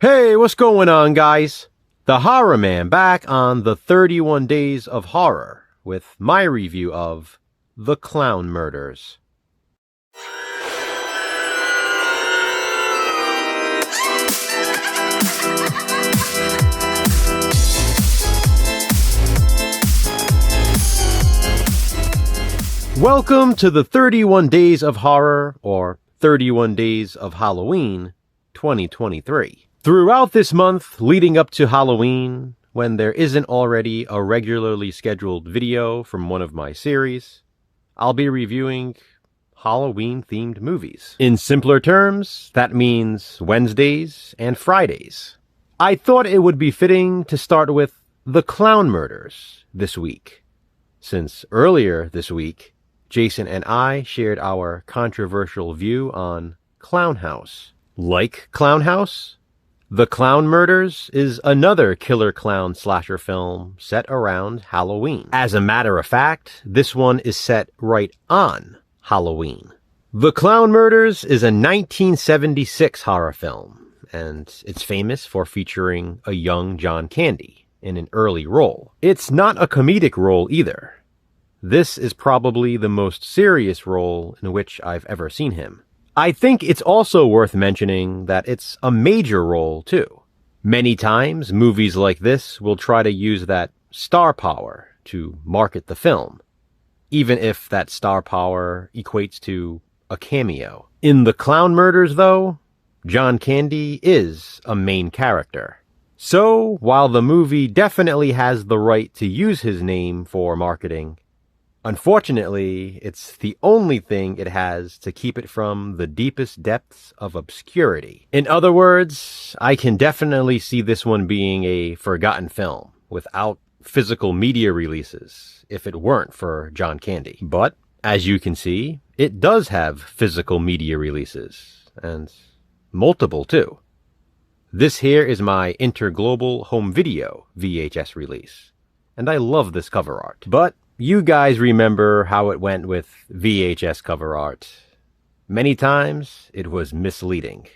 Hey, what's going on, guys? The Horror Man back on the 31 Days of Horror with my review of The Clown Murders. Welcome to the 31 Days of Horror, or 31 Days of Halloween, 2023. Throughout this month, leading up to Halloween, when there isn't already a regularly scheduled video from one of my series, I'll be reviewing Halloween-themed movies. In simpler terms, that means Wednesdays and Fridays. I thought it would be fitting to start with The Clown Murders this week, since earlier this week, Jason and I shared our controversial view on Clown House. Like Clown House, The Clown Murders is another killer clown slasher film set around Halloween. As a matter of fact, this one is set right on Halloween. The Clown Murders is a 1976 horror film, and it's famous for featuring a young John Candy in an early role. It's not a comedic role either. This is probably the most serious role in which I've ever seen him. I think it's also worth mentioning that it's a major role, too. Many times, movies like this will try to use that star power to market the film, even if that star power equates to a cameo. In The Clown Murders, though, John Candy is a main character. So, while the movie definitely has the right to use his name for marketing, unfortunately, it's the only thing it has to keep it from the deepest depths of obscurity. In other words, I can definitely see this one being a forgotten film without physical media releases if it weren't for John Candy. But, as you can see, it does have physical media releases, and multiple too. This here is my Interglobal Home Video VHS release, and I love this cover art. But you guys remember how it went with VHS cover art. Many times, it was misleading.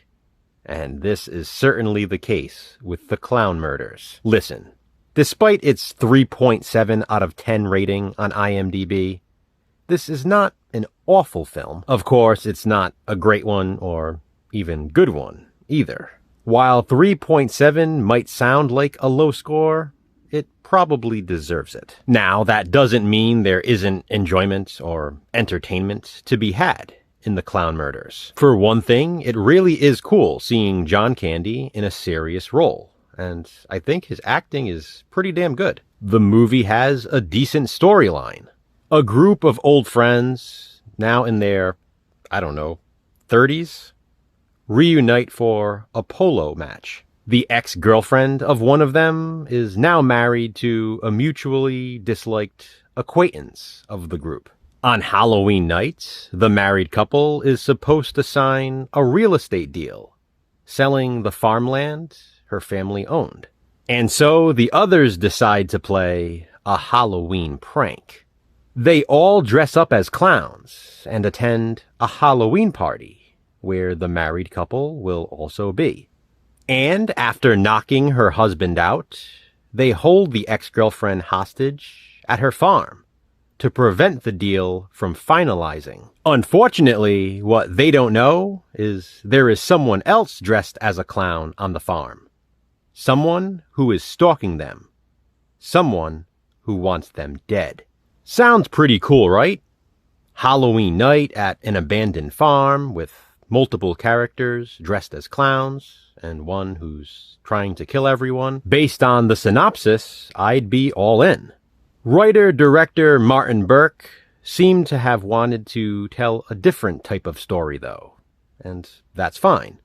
And this is certainly the case with The Clown Murders. Listen, despite its 3.7 out of 10 rating on IMDb, this is not an awful film. Of course, it's not a great one or even good one either. While 3.7 might sound like a low score, it probably deserves it. Now, that doesn't mean there isn't enjoyment or entertainment to be had in The Clown Murders. For one thing, it really is cool seeing John Candy in a serious role, and I think his acting is pretty damn good. The movie has a decent storyline. A group of old friends, now in their, 30s, reunite for a polo match. The ex-girlfriend of one of them is now married to a mutually disliked acquaintance of the group. On Halloween night, the married couple is supposed to sign a real estate deal, selling the farmland her family owned. And so the others decide to play a Halloween prank. They all dress up as clowns and attend a Halloween party where the married couple will also be. And after knocking her husband out, they hold the ex-girlfriend hostage at her farm to prevent the deal from finalizing. Unfortunately, what they don't know is there is someone else dressed as a clown on the farm. Someone who is stalking them. Someone who wants them dead. Sounds pretty cool, right? Halloween night at an abandoned farm with multiple characters dressed as clowns, and one who's trying to kill everyone. Based on the synopsis, I'd be all in. Writer-director Martin Burke seemed to have wanted to tell a different type of story, though, and that's fine.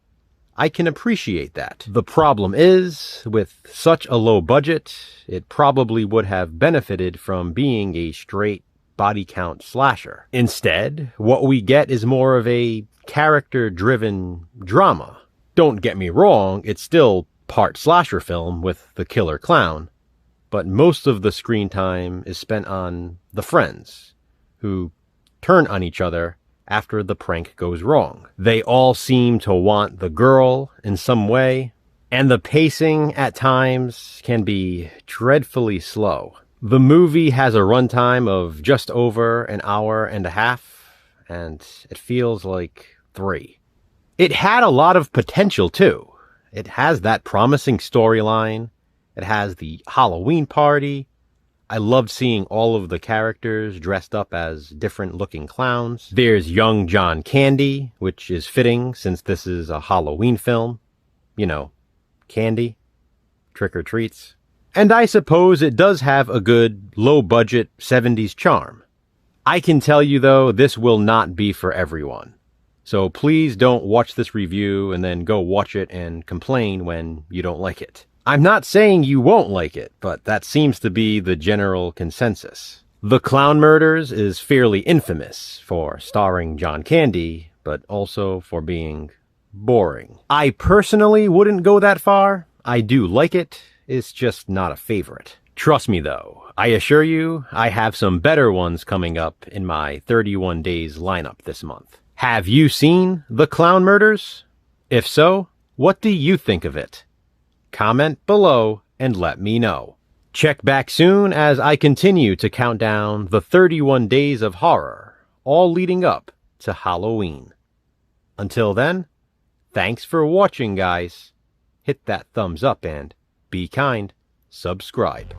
I can appreciate that. The problem is, with such a low budget, it probably would have benefited from being a straight body count slasher. Instead, what we get is more of a character-driven drama. Don't get me wrong, it's still part slasher film with the killer clown, but most of the screen time is spent on the friends, who turn on each other after the prank goes wrong. They all seem to want the girl in some way, And the pacing at times can be dreadfully slow. The movie has a runtime of just over an hour and a half, and it feels like 3. It had a lot of potential too. It has that promising storyline. It has the Halloween party. I loved seeing all of the characters dressed up as different looking clowns. There's young John Candy, which is fitting since this is a Halloween film. You know, candy, trick or treats. And I suppose it does have a good, low-budget 70s charm. I can tell you though, this will not be for everyone. So please don't watch this review and then go watch it and complain when you don't like it. I'm not saying you won't like it, but that seems to be the general consensus. The Clown Murders is fairly infamous for starring John Candy, but also for being boring. I personally wouldn't go that far. I do like it. It's just not a favorite. Trust me though, I assure you, I have some better ones coming up in my 31 days lineup this month. Have you seen The Clown Murders? If so, what do you think of it? Comment below and let me know. Check back soon as I continue to count down the 31 days of horror, all leading up to Halloween. Until then, thanks for watching, guys. Hit that thumbs up and be kind. Subscribe.